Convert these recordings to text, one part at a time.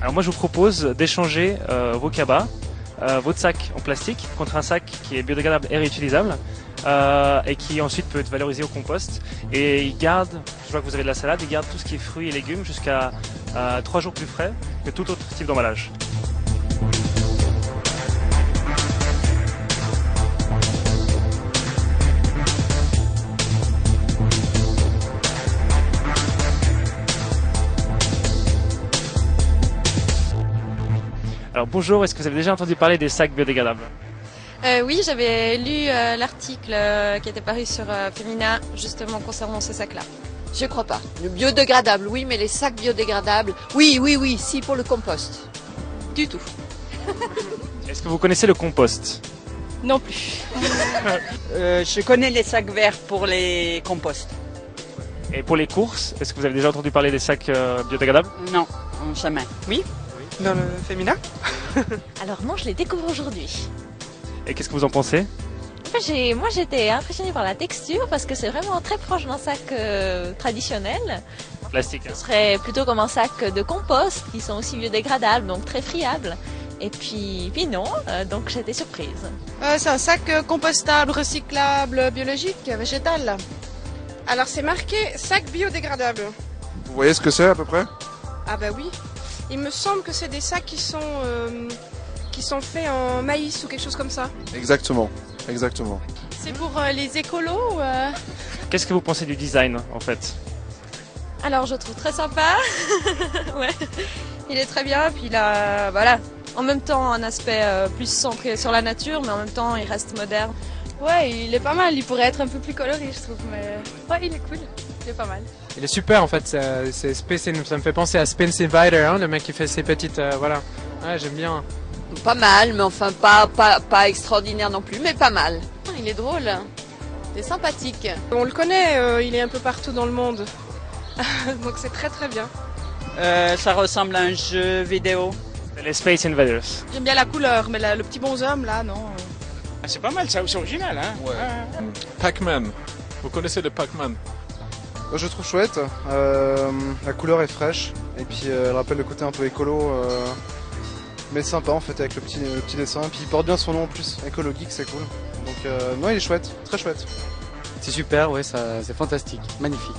Alors moi je vous propose d'échanger vos cabas, votre sac en plastique contre un sac qui est biodégradable et réutilisable et qui ensuite peut être valorisé au compost. Et il garde, je vois que vous avez de la salade, il garde tout ce qui est fruits et légumes jusqu'à 3 jours plus frais que tout autre type d'emballage. Alors bonjour, est-ce que vous avez déjà entendu parler des sacs biodégradables? Oui, j'avais lu l'article qui était paru sur Femina justement concernant ces sacs-là. Je crois pas. Le biodégradable, oui, mais les sacs biodégradables, oui, si, pour le compost. Du tout. Est-ce que vous connaissez le compost? Non plus. Je connais les sacs verts pour les composts. Et pour les courses, est-ce que vous avez déjà entendu parler des sacs biodégradables? Non, jamais. Oui? Dans le féminin? Alors non, je les découvre aujourd'hui. Et qu'est-ce que vous en pensez? Moi j'étais impressionnée par la texture parce que c'est vraiment très proche d'un sac traditionnel. Plastique. Ce serait plutôt comme un sac de compost qui sont aussi biodégradables, donc très friables. Et puis non, donc j'étais surprise. C'est un sac compostable, recyclable, biologique, végétal. Alors c'est marqué sac biodégradable. Vous voyez ce que c'est à peu près? Ah bah oui. Il me semble que c'est des sacs qui sont faits en maïs ou quelque chose comme ça. Exactement. C'est pour les écolos Qu'est-ce que vous pensez du design en fait? Alors je trouve très sympa. Ouais. Il est très bien, puis il a en même temps un aspect plus centré sur la nature, mais en même temps il reste moderne. Ouais, il est pas mal, il pourrait être un peu plus coloré je trouve, mais ouais, il est cool, il est pas mal. Il est super en fait, ça me fait penser à Space Invader, hein, le mec qui fait ses petites... voilà, ouais, j'aime bien. Pas mal, mais enfin pas extraordinaire non plus, mais pas mal. Il est drôle, il est sympathique. On le connaît, il est un peu partout dans le monde. Donc c'est très très bien. Ça ressemble à un jeu vidéo. Les Space Invaders. J'aime bien la couleur, mais le petit bonhomme là, non. C'est pas mal, c'est original, hein? Ouais. Pac-Man. Vous connaissez le Pac-Man? Je trouve chouette. La couleur est fraîche et puis elle rappelle le côté un peu écolo, mais sympa en fait avec le petit dessin. Et puis il porte bien son nom en plus, écologique, c'est cool. Donc non, il est chouette, très chouette. C'est super, ouais, c'est fantastique, magnifique.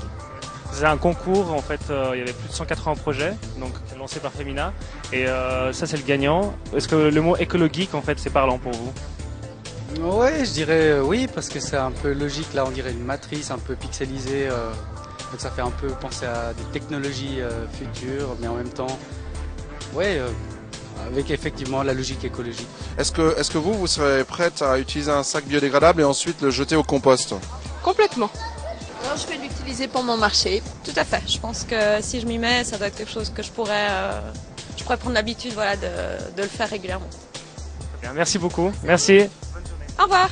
C'est un concours, en fait, il y avait plus de 180 projets, donc lancé par Femina, et ça c'est le gagnant. Est-ce que le mot écologique, en fait, c'est parlant pour vous? Ouais, je dirais oui, parce que c'est un peu logique, là on dirait une matrice un peu pixelisée, donc ça fait un peu penser à des technologies futures, mais en même temps, ouais, avec effectivement la logique écologique. Est-ce que vous serez prête à utiliser un sac biodégradable et ensuite le jeter au compost? Complètement. Alors je vais l'utiliser pour mon marché. Tout à fait, je pense que si je m'y mets, ça doit être quelque chose que je pourrais prendre l'habitude de le faire régulièrement. Bien, merci beaucoup, merci. Au revoir.